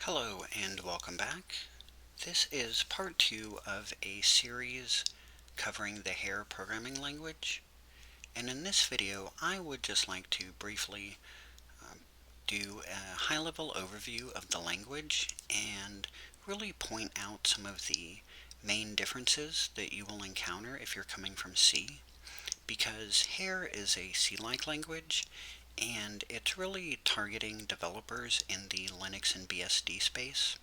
Hello and welcome back. This is part 2 of a series covering the Hare programming language. And in this video, I would just like to briefly do a high-level overview of the language and really point out some of the main differences that you will encounter if you're coming from C. Because Hare is a C-like language, and it's really targeting developers in the Linux and BSD space.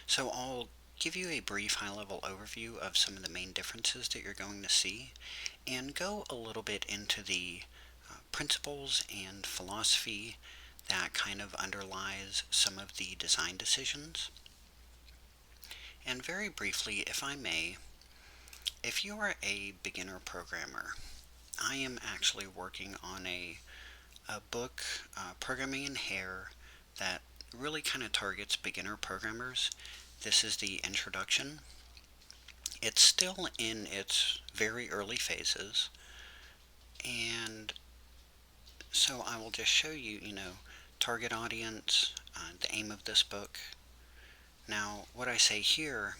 So I'll give you a brief high-level overview of some of the main differences that you're going to see and go a little bit into the principles and philosophy that kind of underlies some of the design decisions. And very briefly, if I may, if you are a beginner programmer, I am actually working on a book, Programming in Hare, that really kind of targets beginner programmers. This is the introduction. It's still in its very early phases, and so I will just show you, target audience, the aim of this book. Now, what I say here,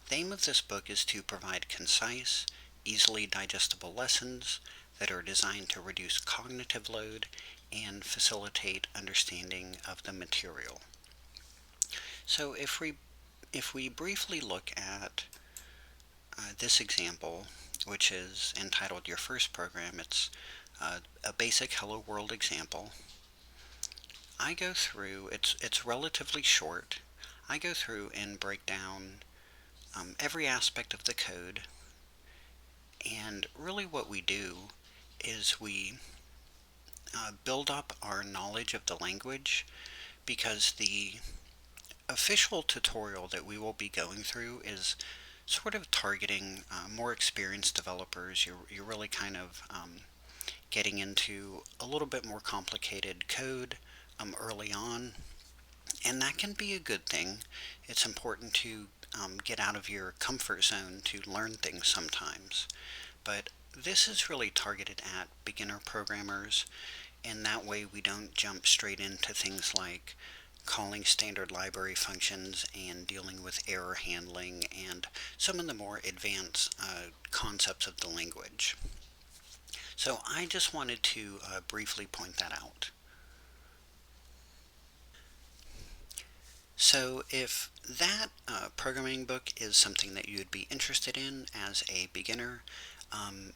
the aim of this book is to provide concise, easily digestible lessons that are designed to reduce cognitive load and facilitate understanding of the material. So if we briefly look at this example, which is entitled Your First Program, it's a basic Hello World example. I go through, it's relatively short. I go through and break down every aspect of the code, and really what we do is we build up our knowledge of the language, because the official tutorial that we will be going through is sort of targeting more experienced developers. You're really kind of getting into a little bit more complicated code early on, and that can be a good thing. It's important to get out of your comfort zone to learn things sometimes, but this is really targeted at beginner programmers, and that way we don't jump straight into things like calling standard library functions and dealing with error handling and some of the more advanced concepts of the language. So I just wanted to briefly point that out. So if that programming book is something that you would be interested in as a beginner,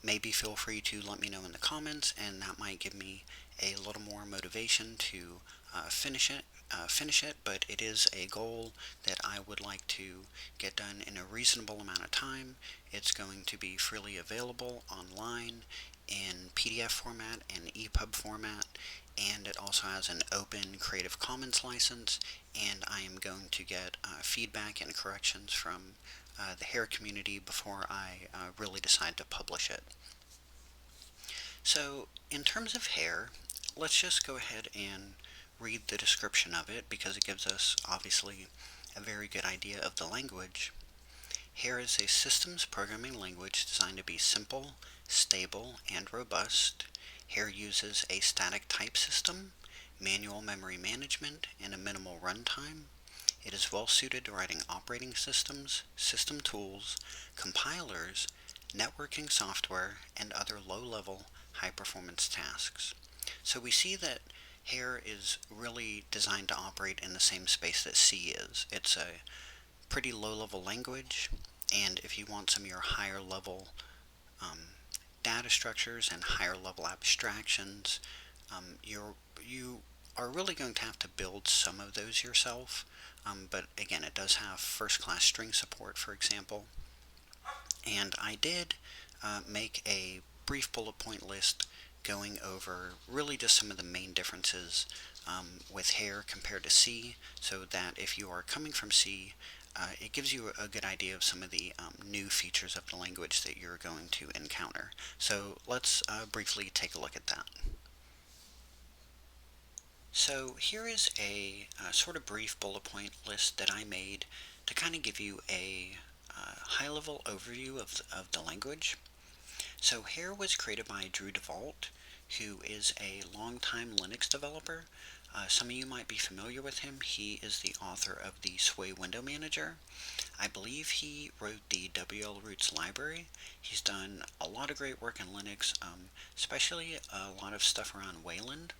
maybe feel free to let me know in the comments, and that might give me a little more motivation to finish it, but it is a goal that I would like to get done in a reasonable amount of time. It's going to be freely available online in PDF format and EPUB format, and it also has an open Creative Commons license, and I am going to get feedback and corrections from the Hare community before I really decide to publish it. So in terms of Hare, let's just go ahead and read the description of it, because it gives us obviously a very good idea of the language. Hare is a systems programming language designed to be simple, stable, and robust. Hare uses a static type system, manual memory management, and a minimal runtime. It is well suited to writing operating systems, system tools, compilers, networking software, and other low-level, high-performance tasks. So we see that Hare is really designed to operate in the same space that C is. It's a pretty low-level language, and if you want some of your higher-level data structures and higher-level abstractions, you are really going to have to build some of those yourself. But again, it does have first-class string support, for example. And I did make a brief bullet point list going over really just some of the main differences with Hare compared to C, so that if you are coming from C, it gives you a good idea of some of the new features of the language that you're going to encounter. So let's briefly take a look at that. So here is a sort of brief bullet point list that I made to kind of give you a high-level overview of the language. So Hare was created by DeVault, who is a longtime Linux developer. Some of you might be familiar with him. He is the author of the Sway Window Manager. I believe he wrote the WL Roots library. He's done a lot of great work in Linux, especially a lot of stuff around Wayland.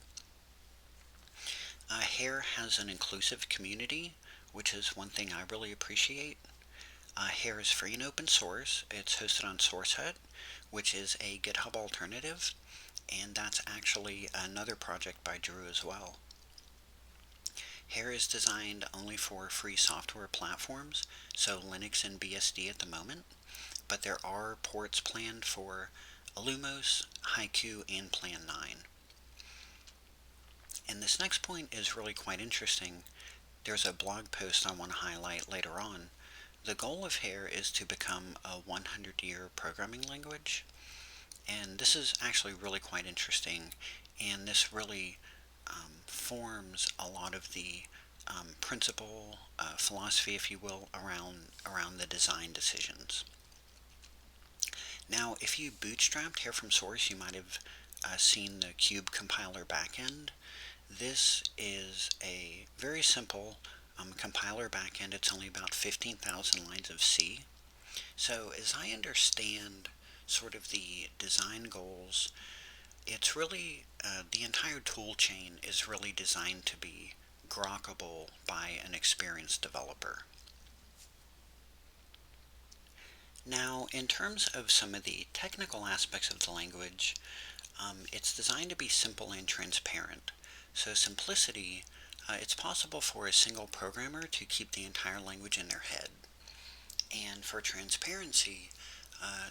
Hare has an inclusive community, which is one thing I really appreciate. Hare is free and open source. It's hosted on SourceHut, which is a GitHub alternative, and that's actually another project by Drew as well. Hare is designed only for free software platforms, so Linux and BSD at the moment, but there are ports planned for Illumos, Haiku, and Plan 9. And this next point is really quite interesting. There's a blog post I want to highlight later on. The goal of Hare is to become a 100-year programming language, and this is actually really quite interesting, and this really forms a lot of the principle, philosophy, if you will, around the design decisions. Now, if you bootstrapped Hare from source, you might have seen the Cube compiler backend. This is a very simple compiler backend. It's only about 15,000 lines of C. So as I understand sort of the design goals, it's really, the entire tool chain is really designed to be grokkable by an experienced developer. Now, in terms of some of the technical aspects of the language, it's designed to be simple and transparent. So simplicity, it's possible for a single programmer to keep the entire language in their head. And for transparency,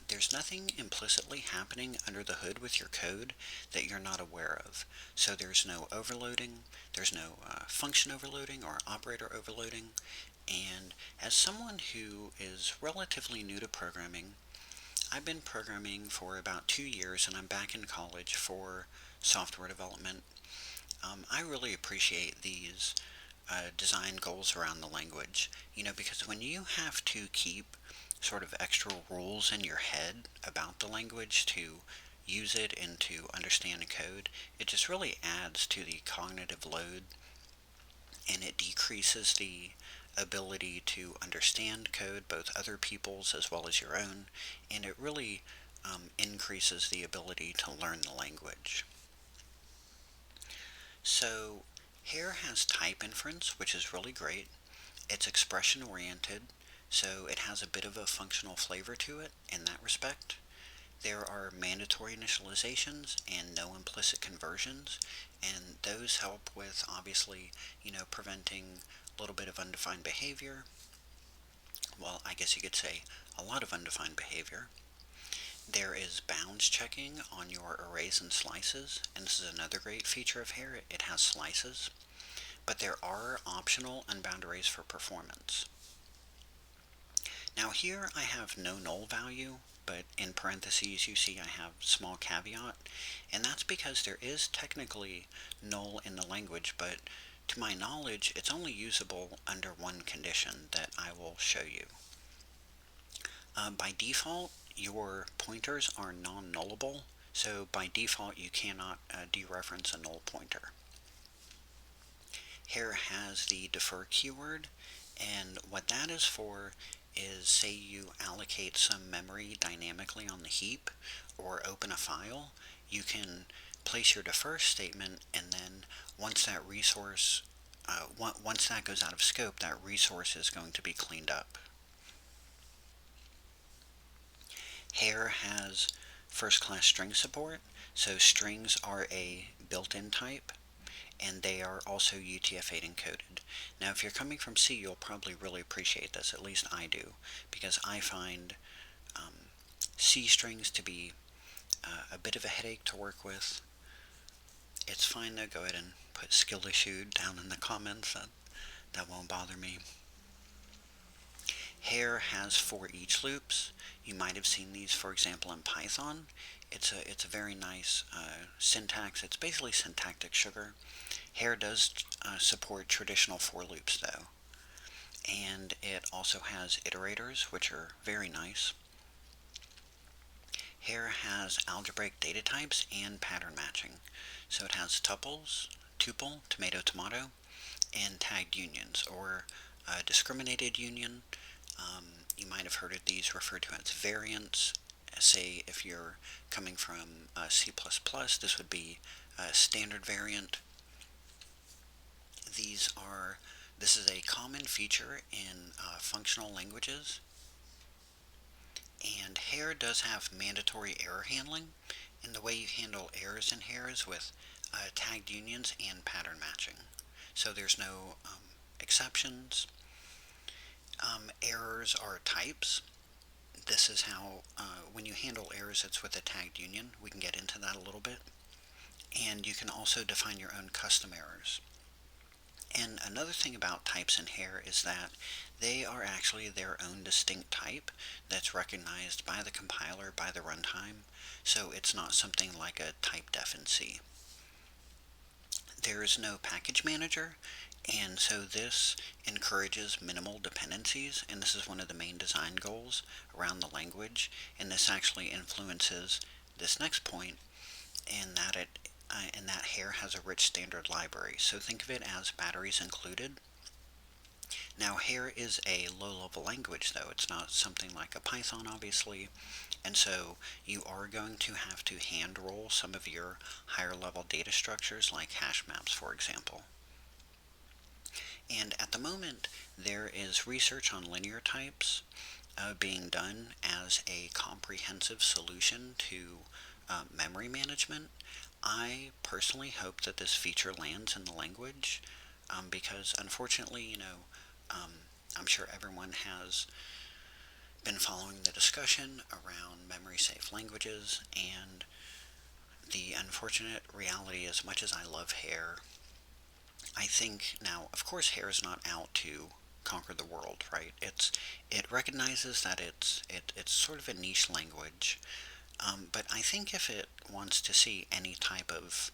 there's nothing implicitly happening under the hood with your code that you're not aware of. So there's no overloading, there's no function overloading or operator overloading. And as someone who is relatively new to programming, I've been programming for about 2 years and I'm back in college for software development. I really appreciate these design goals around the language, because when you have to keep sort of extra rules in your head about the language to use it and to understand the code, it just really adds to the cognitive load, and it decreases the ability to understand code, both other people's as well as your own, and it really increases the ability to learn the language. So Hare has type inference, which is really great. It's expression oriented, so it has a bit of a functional flavor to it in that respect. There are mandatory initializations and no implicit conversions, and those help with obviously, preventing a little bit of undefined behavior. Well, I guess you could say a lot of undefined behavior. There is bounds checking on your arrays and slices, and this is another great feature of Hare. It has slices, but there are optional unbound arrays for performance. Now here I have no null value, but in parentheses you see I have small caveat, and that's because there is technically null in the language, but to my knowledge it's only usable under one condition that I will show you. By default, your pointers are non-nullable, so by default you cannot dereference a null pointer. Hare has the defer keyword, and what that is for is, say you allocate some memory dynamically on the heap or open a file, you can place your defer statement, and then once that resource, once that goes out of scope, that resource is going to be cleaned up. Hare has first-class string support, so strings are a built-in type, and they are also UTF-8 encoded. Now, if you're coming from C, you'll probably really appreciate this, at least I do, because I find C strings to be a bit of a headache to work with. It's fine though, go ahead and put skill issued down in the comments, that won't bother me. Hare has for each loops. You might have seen these, for example, in Python. It's a very nice syntax. It's basically syntactic sugar. Hare does support traditional for loops though, and it also has iterators, which are very nice. Hare has algebraic data types and pattern matching, so it has tuples, tuple, tomato, tomato, and tagged unions, or discriminated union. You might have heard of these referred to as variants. Say if you're coming from C++, this would be a standard variant. These are This is a common feature in functional languages, and Hare does have mandatory error handling, and the way you handle errors in Hare is with tagged unions and pattern matching. So there's no exceptions. Errors are types. This is how, when you handle errors, it's with a tagged union. We can get into that a little bit. And you can also define your own custom errors. And another thing about types in Hare is that they are actually their own distinct type that's recognized by the compiler, by the runtime, so it's not something like a typedef in C. There is no package manager, and so this encourages minimal dependencies, and this is one of the main design goals around the language, and this actually influences this next point in that Hare has a rich standard library. So think of it as batteries included. Now Hare is a low-level language, though. It's not something like a Python, obviously, and so you are going to have to hand roll some of your higher level data structures like hash maps, for example. And at the moment, there is research on linear types being done as a comprehensive solution to memory management. I personally hope that this feature lands in the language because unfortunately, I'm sure everyone has been following the discussion around memory safe languages, and the unfortunate reality, as much as I love Hare, I think now, of course, Hare is not out to conquer the world, right? It recognizes that it's sort of a niche language, but I think if it wants to see any type of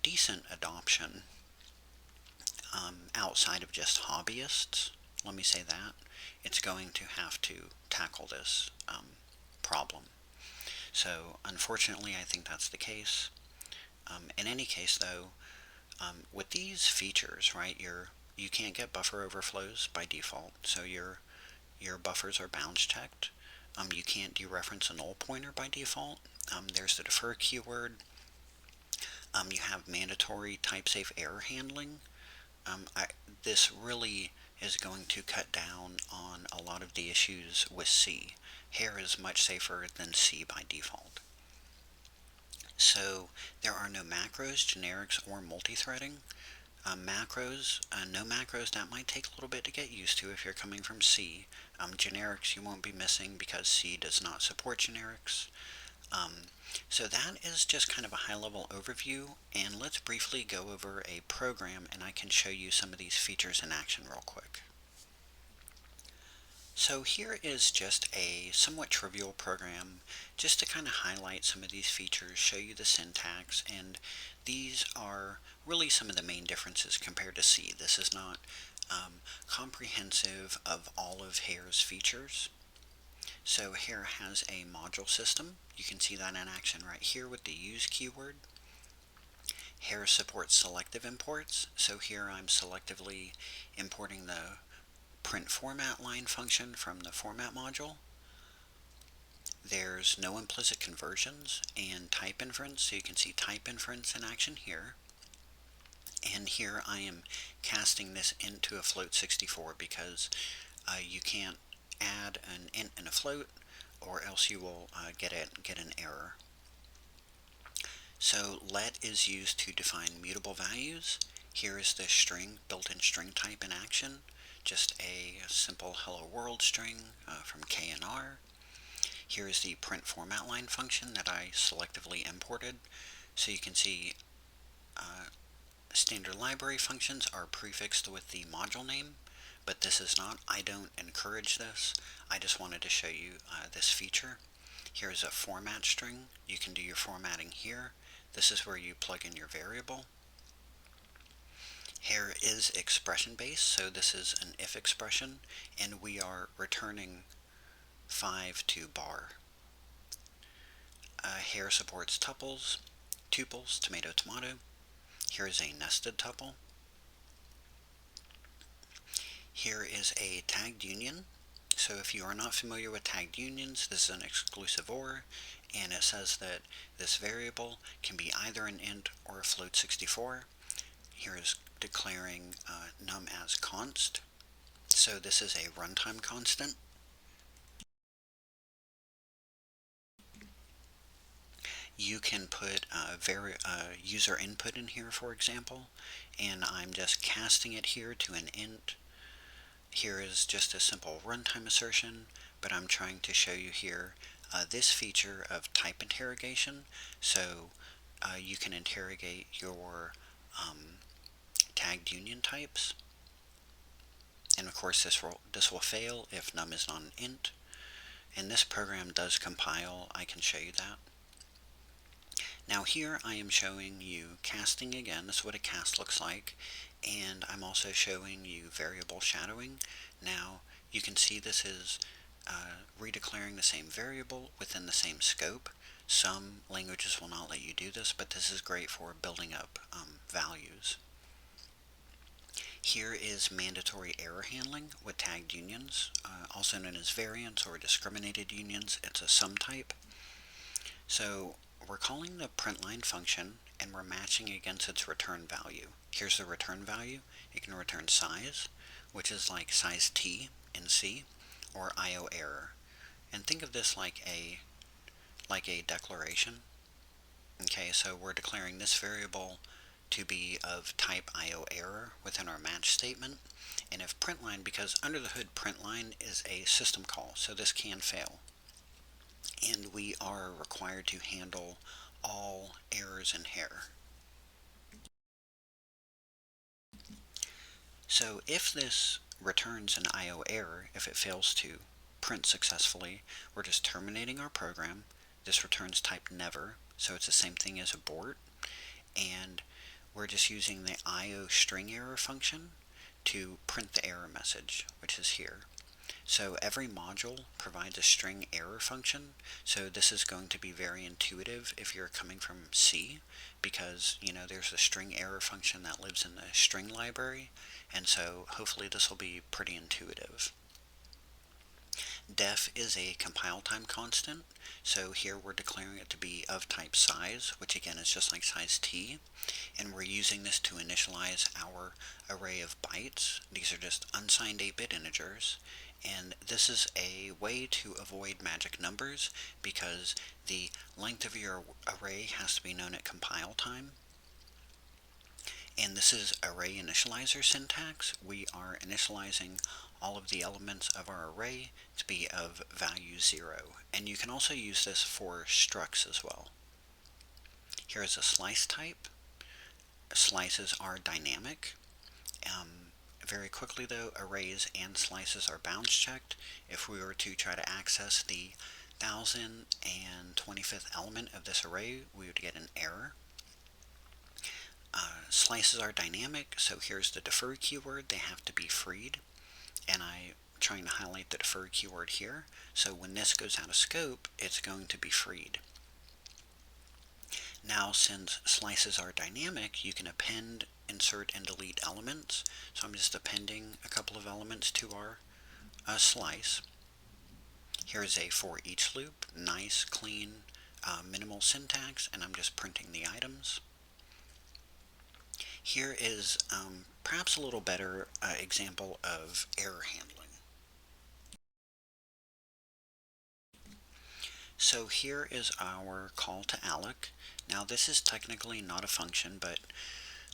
decent adoption outside of just hobbyists, let me say that, it's going to have to tackle this problem. So unfortunately, I think that's the case. In any case, though, with these features, right, you can't get buffer overflows by default, so your buffers are bounds checked. You can't dereference a null pointer by default. There's the defer keyword. You have mandatory type-safe error handling. This really is going to cut down on a lot of the issues with C. Hare is much safer than C by default. So there are no macros, generics, or multi-threading. No macros, that might take a little bit to get used to if you're coming from C. Generics you won't be missing because C does not support generics. So that is just kind of a high-level overview, and let's briefly go over a program and I can show you some of these features in action real quick. So here is just a somewhat trivial program just to kind of highlight some of these features, show you the syntax, and these are really some of the main differences compared to C. This is not comprehensive of all of Hare's features. So Hare has a module system. You can see that in action right here with the use keyword. Hare supports selective imports, so here I'm selectively importing the print format line function from the format module. There's no implicit conversions and type inference, so you can see type inference in action here. And here I am casting this into a float 64 because you can't add an int and a float, or else you will get an error. So let is used to define mutable values. Here is the built-in string type in action. Just a simple hello world string from K and R. Here is the print format line function that I selectively imported. So you can see standard library functions are prefixed with the module name, but this is not. I don't encourage this. I just wanted to show you this feature. Here is a format string. You can do your formatting here. This is where you plug in your variable. Hare is expression based, so this is an if expression, and we are returning 5 to bar. Hare supports tuples, tomato, tomato. Here's a nested tuple. Here is a tagged union. So if you are not familiar with tagged unions, this is an exclusive OR, and it says that this variable can be either an int or a float 64. Here is declaring num as const. So this is a runtime constant. You can put user input in here, for example, and I'm just casting it here to an int. Here is just a simple runtime assertion, but I'm trying to show you here this feature of type interrogation. So you can interrogate your tagged union types, and of course this will fail if num is not an int. And this program does compile. I can show you that. Now here I am showing you casting again. This is what a cast looks like, and I'm also showing you variable shadowing. Now you can see this is redeclaring the same variable within the same scope. Some languages will not let you do this, but this is great for building up values. Here is mandatory error handling with tagged unions, also known as variants or discriminated unions. It's a sum type. So we're calling the println function and we're matching against its return value. Here's the return value. It can return size, which is like size t in C, or IO error. And think of this like a declaration. Okay, so we're declaring this variable to be of type IO error within our match statement. And if println, because under the hood println is a system call, so this can fail. And we are required to handle all errors in Hare. So if this returns an IO error, if it fails to print successfully, we're just terminating our program. This returns type never, so it's the same thing as abort, and we're just using the IO string error function to print the error message, which is here. So every module provides a string error function, so this is going to be very intuitive if you're coming from C, because there's a string error function that lives in the string library, and so hopefully this will be pretty intuitive. Def is a compile time constant, so here we're declaring it to be of type size, which again is just like size t, and we're using this to initialize our array of bytes. These are just unsigned 8-bit integers, and this is a way to avoid magic numbers because the length of your array has to be known at compile time. And this is array initializer syntax. We are initializing all of the elements of our array to be of value 0. And you can also use this for structs as well. Here is a slice type. Slices are dynamic. Very quickly though, arrays and slices are bounds checked. If we were to try to access the 1025th element of this array, we would get an error. Slices are dynamic, so here's the defer keyword. They have to be freed, and I'm trying to highlight the defer keyword here, so when this goes out of scope, it's going to be freed. Now, since slices are dynamic, you can append, insert, and delete elements. So I'm just appending a couple of elements to our slice. Here's a for each loop, nice, clean, minimal syntax, and I'm just printing the items. Here is perhaps a little better example of error handling. So here is our call to alloc. Now this is technically not a function, but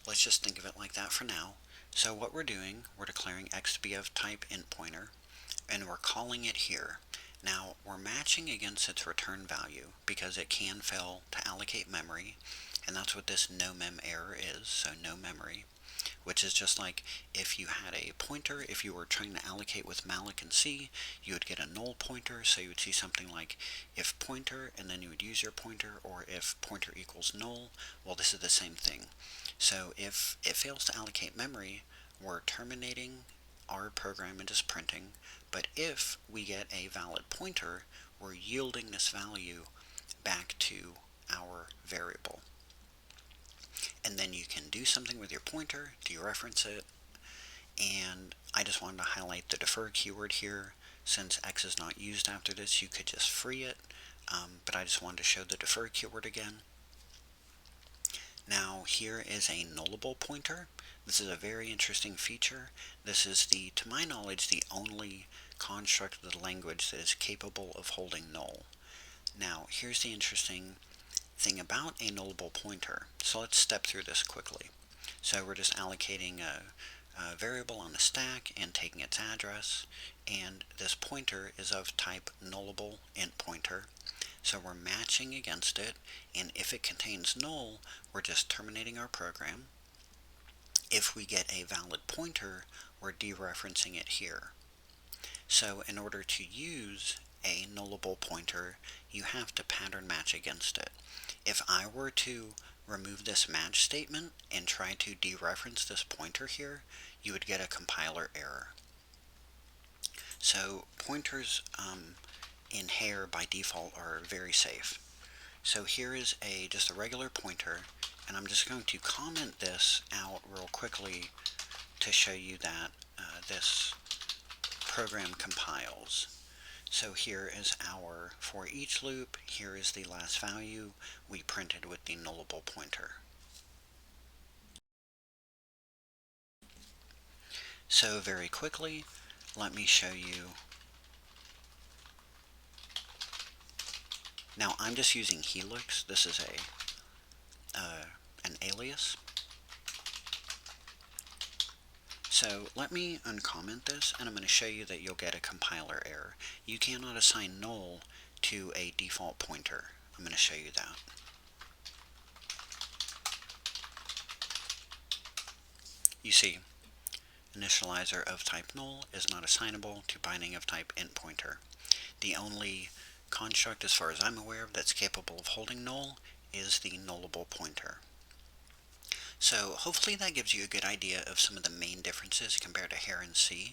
let's just think of it like that for now. So what we're doing, we're declaring x to be of type int pointer, and we're calling it here. Now we're matching against its return value because it can fail to allocate memory, and that's what this no mem error is, so no memory, which is just like if you had a pointer, if you were trying to allocate with malloc and C, you would get a null pointer, so you would see something like if pointer, and then you would use your pointer, or if pointer equals null. Well, this is the same thing. So if it fails to allocate memory, we're terminating our program and just printing, but if we get a valid pointer, we're yielding this value back to our variable. and then you can do something with your pointer, dereference it, and I just wanted to highlight the defer keyword here. Since X is not used after this, you could just free it, but I just wanted to show the defer keyword again. Now here is a nullable pointer. This is a very interesting feature. This is to my knowledge, the only construct of the language that is capable of holding null. Now here's the interesting thing about a nullable pointer. So let's step through this quickly. So we're just allocating a variable on the stack and taking its address, and this pointer is of type nullable int pointer. So we're matching against it, and if it contains null, we're just terminating our program. If we get a valid pointer, we're dereferencing it here. So in order to use a nullable pointer, you have to pattern match against it. If I were to remove this match statement and try to dereference this pointer here, you would get a compiler error. So pointers in Hare by default are very safe. So here is just a regular pointer, and I'm just going to comment this out real quickly to show you that this program compiles. So here is our for each loop, here is the last value we printed with the nullable pointer. So very quickly, let me show you. Now I'm just using Helix. This is an alias. So let me uncomment this, and I'm going to show you that you'll get a compiler error. You cannot assign null to a default pointer. I'm going to show you that. You see, initializer of type null is not assignable to binding of type int pointer. The only construct, as far as I'm aware of, that's capable of holding null is the nullable pointer. So hopefully that gives you a good idea of some of the main differences compared to Hare and C.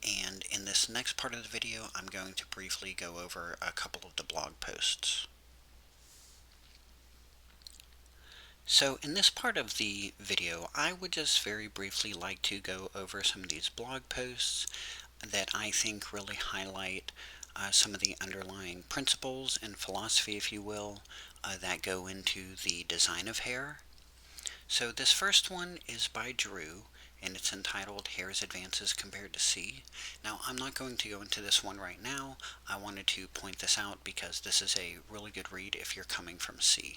And in this next part of the video, I'm going to briefly go over a couple of the blog posts. So in this part of the video, I would just very briefly like to go over some of these blog posts that I think really highlight some of the underlying principles and philosophy, if you will, that go into the design of Hare. So this first one is by Drew, and it's entitled Hare's Advances Compared to C. Now, I'm not going to go into this one right now. I wanted to point this out because this is a really good read if you're coming from C.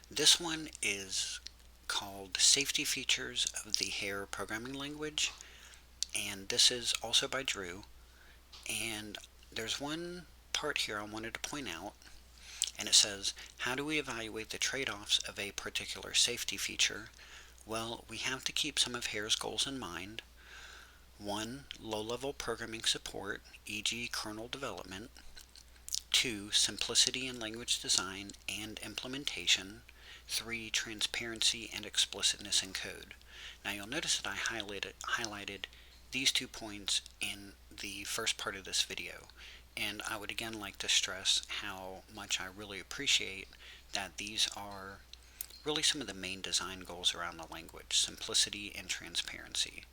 This one is called Safety Features of the Hare Programming Language, and this is also by Drew. And there's one part here I wanted to point out, and it says, how do we evaluate the trade-offs of a particular safety feature? Well, we have to keep some of Hare's goals in mind. 1. Low-level programming support, e.g. kernel development. 2. Simplicity in language design and implementation. 3. Transparency and explicitness in code. Now you'll notice that I highlighted these 2 points in the first part of this video, and I would again like to stress how much I really appreciate that these are really some of the main design goals around the language: simplicity and transparency.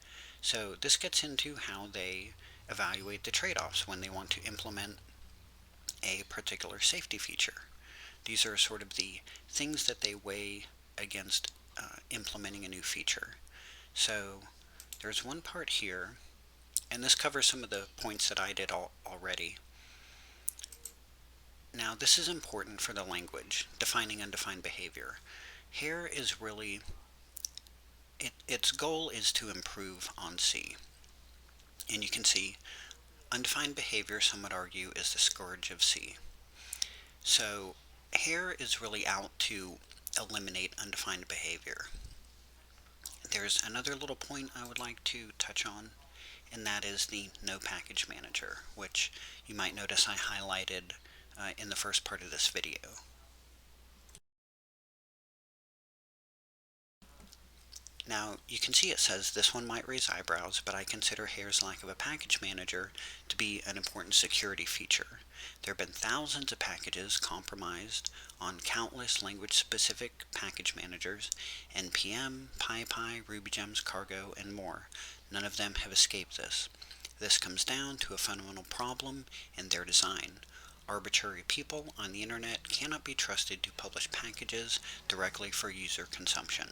So this gets into how they evaluate the trade-offs when they want to implement a particular safety feature. These are sort of the things that they weigh against implementing a new feature. So there's one part here, and this covers some of the points that I did already. Now this is important for the language, defining undefined behavior. Hare is really, its goal is to improve on C. And you can see undefined behavior, some would argue, is the scourge of C. So Hare is really out to eliminate undefined behavior. There's another little point I would like to touch on, and that is the no package manager, which you might notice I highlighted in the first part of this video. Now, you can see it says this one might raise eyebrows, but I consider Hare's lack of a package manager to be an important security feature. There have been thousands of packages compromised on countless language-specific package managers, NPM, PyPy, RubyGems, Cargo, and more. None of them have escaped this. This comes down to a fundamental problem in their design. Arbitrary people on the internet cannot be trusted to publish packages directly for user consumption.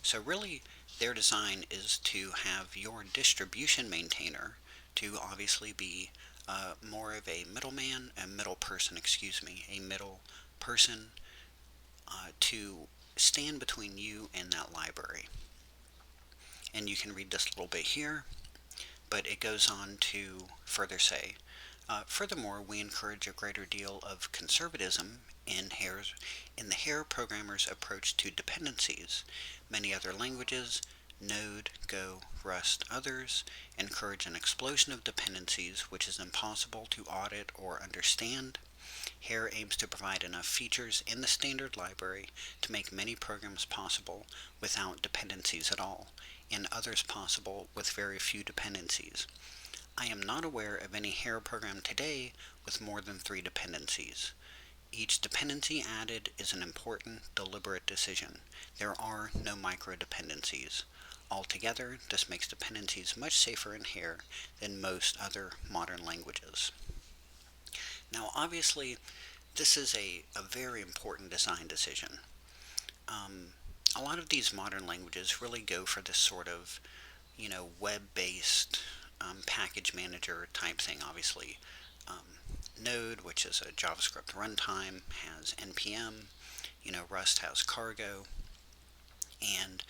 So really, their design is to have your distribution maintainer to obviously be more of a middleman, a middle person, excuse me, a middle person to stand between you and that library. And you can read this a little bit here, but it goes on to further say, furthermore, we encourage a greater deal of conservatism in the Hare programmer's approach to dependencies. Many other languages, Node, Go, Rust, others, encourage an explosion of dependencies which is impossible to audit or understand. Hare aims to provide enough features in the standard library to make many programs possible without dependencies at all, and others possible with very few dependencies. I am not aware of any Hare program today with more than 3 dependencies. Each dependency added is an important, deliberate decision. There are no micro-dependencies. Altogether, this makes dependencies much safer in Hare than most other modern languages. Now, obviously, this is a very important design decision. A lot of these modern languages really go for this sort of, web-based package manager type thing, obviously. Node, which is a JavaScript runtime, has NPM, Rust has Cargo, and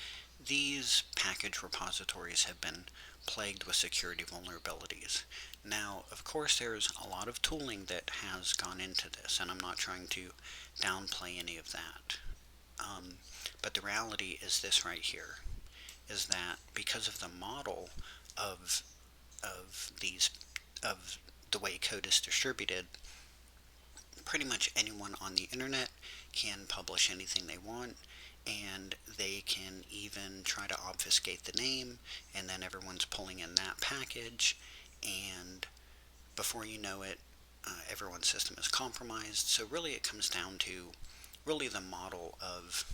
these package repositories have been plagued with security vulnerabilities. Now, of course, there's a lot of tooling that has gone into this, and I'm not trying to downplay any of that. But the reality is this right here, is that because of the model of these of the way code is distributed, pretty much anyone on the internet can publish anything they want, and they can even try to obfuscate the name, and then everyone's pulling in that package, and before you know it, everyone's system is compromised. So really it comes down to really the model of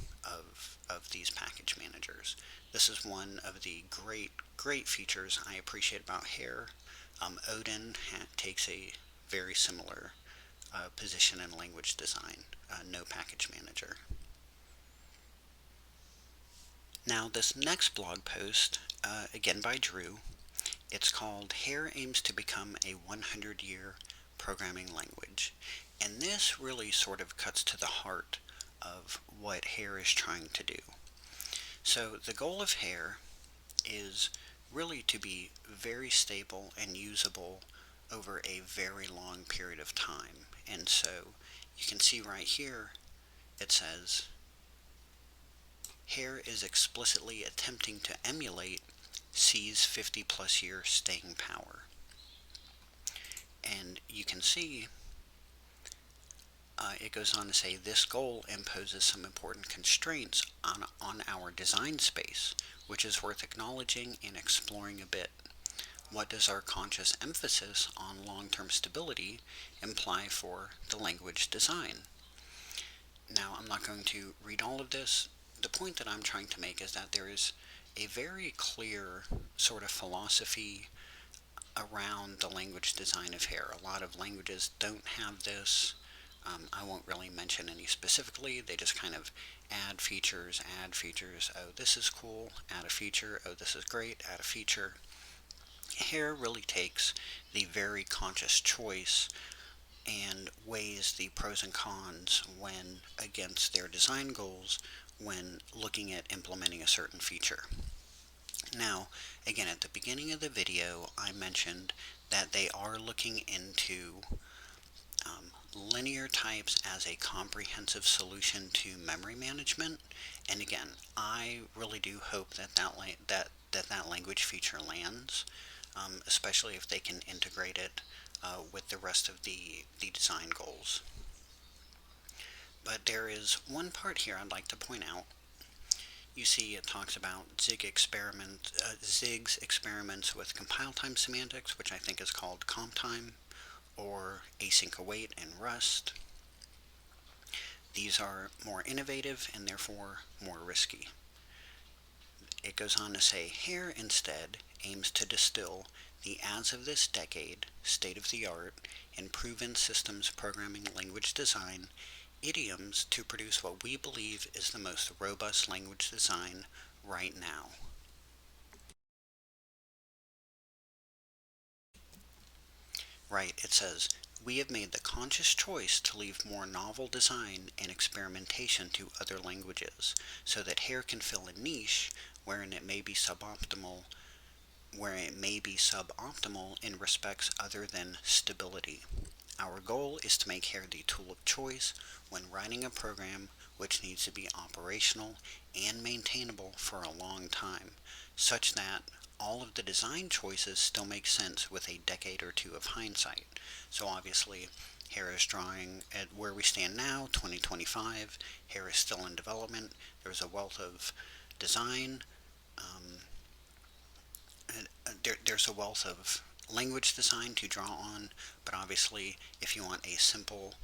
these package managers. This is one of the great features I appreciate about Hare. Odin takes a very similar position in language design, no package manager. Now this next blog post, again by Drew, it's called Hare Aims to Become a 100-Year Programming Language. And this really sort of cuts to the heart of what Hare is trying to do. So the goal of Hare is really to be very stable and usable over a very long period of time. And so you can see right here it says Hare is explicitly attempting to emulate C's 50-plus year staying power. And you can see it goes on to say this goal imposes some important constraints on our design space, which is worth acknowledging and exploring a bit. What does our conscious emphasis on long-term stability imply for the language design? Now, I'm not going to read all of this. The point that I'm trying to make is that there is a very clear sort of philosophy around the language design of Hare. A lot of languages don't have this. I won't really mention any specifically. They just kind of add features. Oh, this is cool. Add a feature. Oh, this is great. Add a feature. Hare really takes the very conscious choice and weighs the pros and cons when against their design goals when looking at implementing a certain feature. Now, again, at the beginning of the video, I mentioned that they are looking into linear types as a comprehensive solution to memory management. And again, I really do hope that that language feature lands, especially if they can integrate it with the rest of the design goals. But there is one part here I'd like to point out. You see, it talks about Zig's experiments with compile time semantics, which I think is called comp time, or async await in Rust. These are more innovative and therefore more risky. It goes on to say, Hare instead aims to distill the as of this decade, state of the art, in proven systems programming language design idioms to produce what we believe is the most robust language design right now. Right, it says, we have made the conscious choice to leave more novel design and experimentation to other languages, so that Hare can fill a niche wherein it may be suboptimal in respects other than stability. Our goal is to make Hare the tool of choice when writing a program which needs to be operational and maintainable for a long time, such that all of the design choices still make sense with a decade or two of hindsight. So obviously, Hare is drawing at where we stand now, 2025. Hare is still in development. There's a wealth of design. Um, there's a wealth of language design to draw on, but obviously, if you want a simple,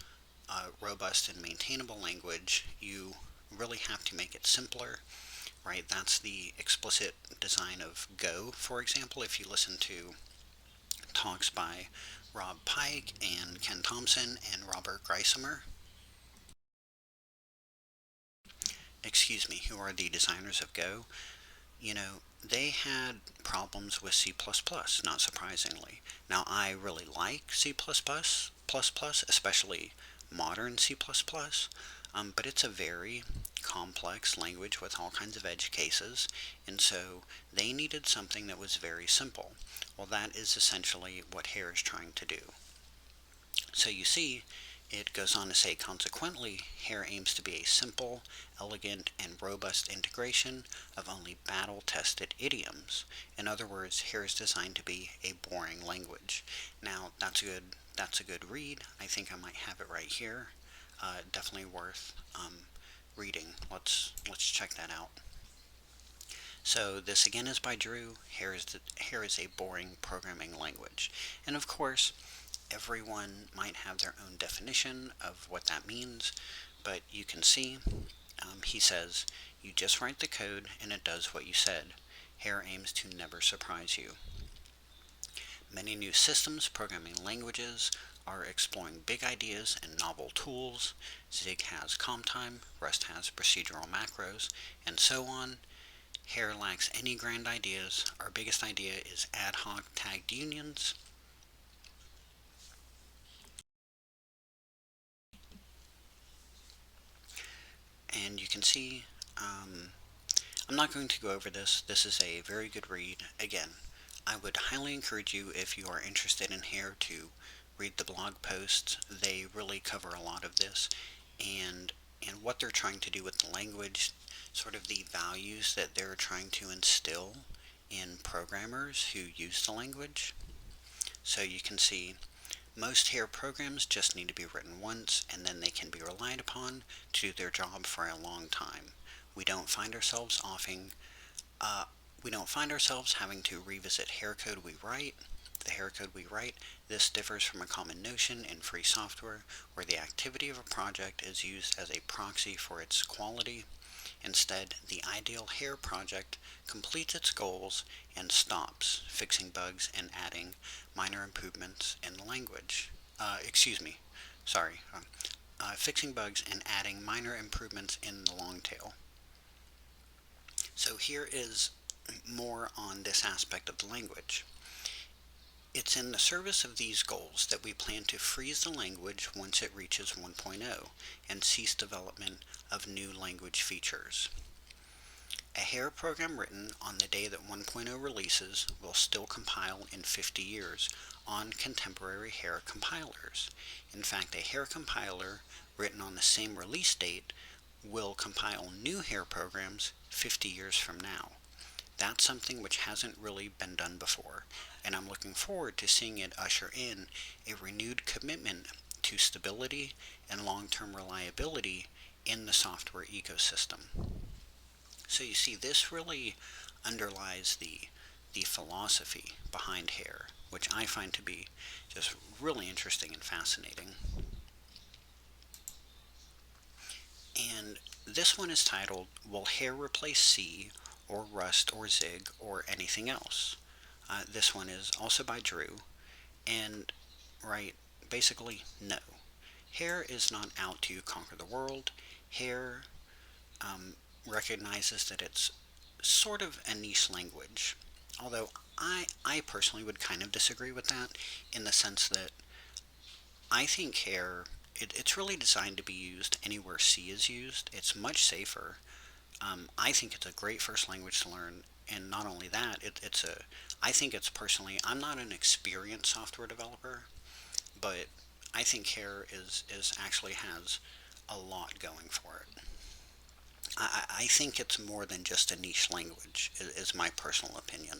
robust, and maintainable language, you really have to make it simpler, right? That's the explicit design of Go, for example. If you listen to talks by Rob Pike and Ken Thompson and Robert Greisemer, excuse me, who are the designers of Go, they had problems with C++, not surprisingly. Now, I really like C++, especially modern C++, but it's a very complex language with all kinds of edge cases, and so they needed something that was very simple. Well, that is essentially what Hare is trying to do. So you see, it goes on to say, consequently, Hare aims to be a simple, elegant, and robust integration of only battle-tested idioms. In other words, Hare is designed to be a boring language. Now, that's a good read. I think I might have it right here. Definitely worth reading. Let's check that out. So this again is by Drew. Hare is a boring programming language, and of course, everyone might have their own definition of what that means, but you can see he says, you just write the code and it does what you said. Hare aims to never surprise you. Many new systems programming languages are exploring big ideas and novel tools. Zig has comp time, Rust has procedural macros, and so on. Hare lacks any grand ideas. Our biggest idea is ad hoc tagged unions. And you can see, I'm not going to go over this. This is a very good read. Again, I would highly encourage you, if you are interested in Hare, to read the blog posts. They really cover a lot of this and what they're trying to do with the language, sort of the values that they're trying to instill in programmers who use the language. So you can see most Hare programs just need to be written once, and then they can be relied upon to do their job for a long time. We don't find ourselves uh, we don't find ourselves having to revisit Hare code we write. The Hare code we write, this differs from a common notion in free software where the activity of a project is used as a proxy for its quality. Instead, the ideal Hare project completes its goals and stops, fixing bugs and adding minor improvements in the language. Excuse me, sorry. Fixing bugs and adding minor improvements in the long tail. So here is more on this aspect of the language. It's in the service of these goals that we plan to freeze the language once it reaches 1.0 and cease development of new language features. A Hare program written on the day that 1.0 releases will still compile in 50 years on contemporary Hare compilers. In fact, a Hare compiler written on the same release date will compile new Hare programs 50 years from now. That's something which hasn't really been done before, and I'm looking forward to seeing it usher in a renewed commitment to stability and long-term reliability in the software ecosystem. So you see, this really underlies the philosophy behind Hare, which I find to be just really interesting and fascinating. And this one is titled, Will Hare Replace C, or Rust, or Zig, or anything else? This one is also by Drew, and right, basically, no. Hare is not out to conquer the world. Hare um, recognizes that it's sort of a niche language. Although I personally would kind of disagree with that in the sense that I think Hare, it's really designed to be used anywhere C is used. It's much safer. I think it's a great first language to learn, and not only that, I think it's personally, I'm not an experienced software developer, but I think Hare is actually has a lot going for it. I think it's more than just a niche language, is my personal opinion.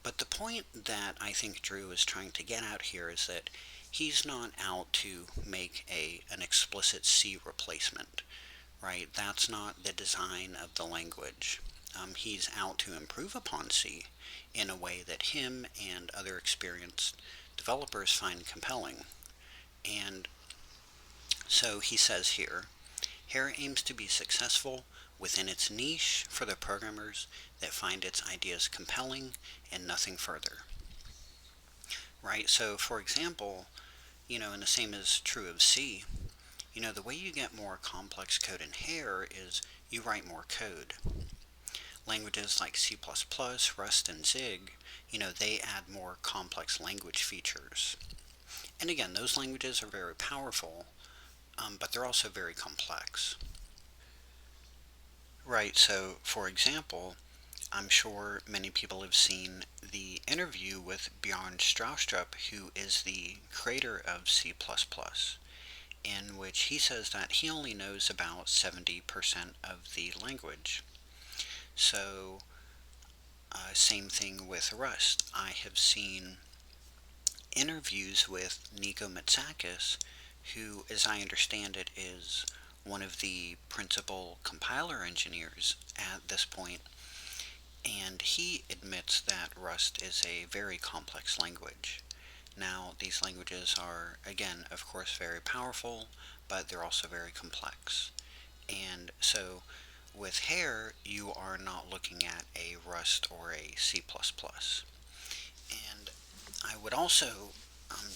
But the point that I think Drew is trying to get out here is that he's not out to make an explicit C replacement, right? That's not the design of the language. He's out to improve upon C in a way that him and other experienced developers find compelling. And so he says here, Hare aims to be successful within its niche for the programmers that find its ideas compelling and nothing further. Right? So, for example, and the same is true of C, the way you get more complex code in Hare is you write more code. Languages like C++, Rust, and Zig, they add more complex language features. And again, those languages are very powerful, but they're also very complex. Right, so for example, I'm sure many people have seen the interview with Bjorn Stroustrup, who is the creator of C++, in which he says that he only knows about 70% of the language. So, same thing with Rust. I have seen interviews with Nico Matsakis, who, as I understand it, is one of the principal compiler engineers at this point, and he admits that Rust is a very complex language. Now, these languages are, again, of course, very powerful, but they're also very complex. And so, with Hare, you are not looking at a Rust or a C++. And I would also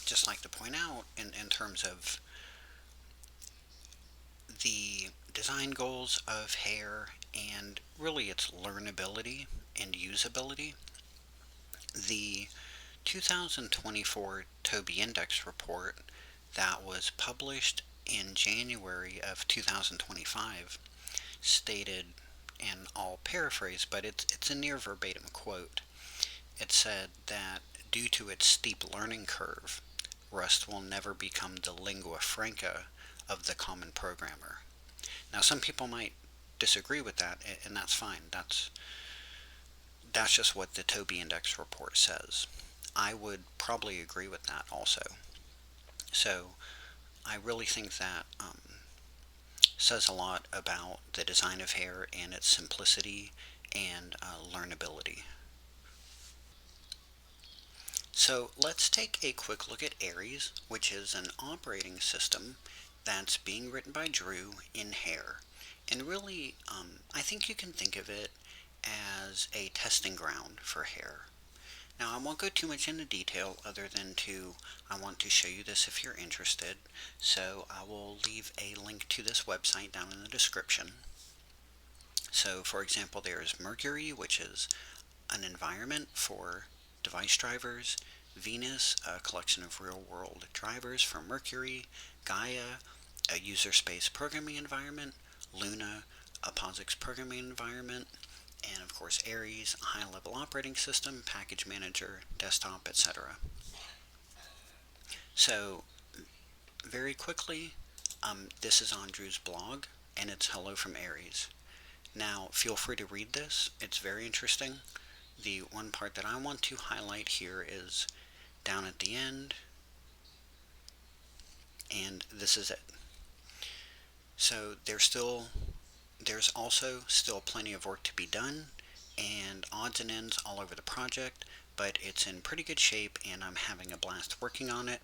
just like to point out, in terms of the design goals of Hare and really its learnability and usability, the 2024 Toby Index report that was published in January of 2025 stated, and I'll paraphrase, but it's a near verbatim quote. It said that due to its steep learning curve, Rust will never become the lingua franca of the common programmer. Now, some people might disagree with that, and that's fine. That's just what the Toby Index report says. I would probably agree with that also. So, I really think that says a lot about the design of Hare and its simplicity and learnability. So let's take a quick look at Ares, which is an operating system that's being written by Drew in Hare. And really, I think you can think of it as a testing ground for Hare. Now, I won't go too much into detail other than I want to show you this if you're interested. So I will leave a link to this website down in the description. So, for example, there is Mercury, which is an environment for device drivers, Venus, a collection of real-world drivers for Mercury, Gaia, a user space programming environment, Luna, a POSIX programming environment, and of course Ares, a high-level operating system, package manager, desktop, etc. So, very quickly, this is on Drew's blog, and it's Hello from Ares. Now, feel free to read this. It's very interesting. The one part that I want to highlight here is down at the end, and this is it. So they're still There's also still plenty of work to be done and odds and ends all over the project, but it's in pretty good shape and I'm having a blast working on it.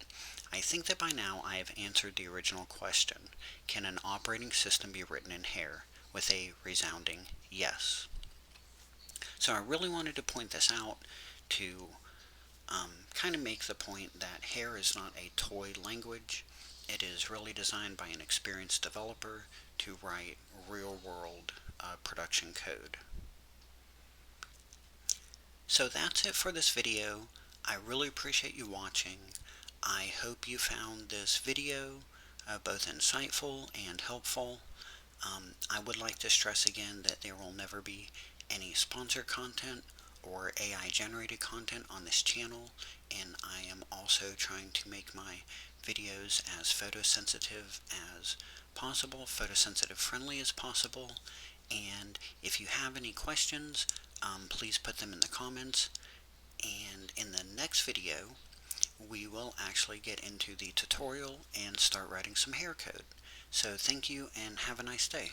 I think that by now I have answered the original question: can an operating system be written in Hare? With a resounding yes. So I really wanted to point this out to kind of make the point that Hare is not a toy language. It is really designed by an experienced developer to write real world production code. So that's it for this video. I really appreciate you watching. I hope you found this video both insightful and helpful. I would like to stress again that there will never be any sponsored content or AI generated content on this channel, and I am also trying to make my videos as photosensitive as possible, photosensitive friendly as possible. And if you have any questions, please put them in the comments. And in the next video, we will actually get into the tutorial and start writing some Hare code. So thank you and have a nice day.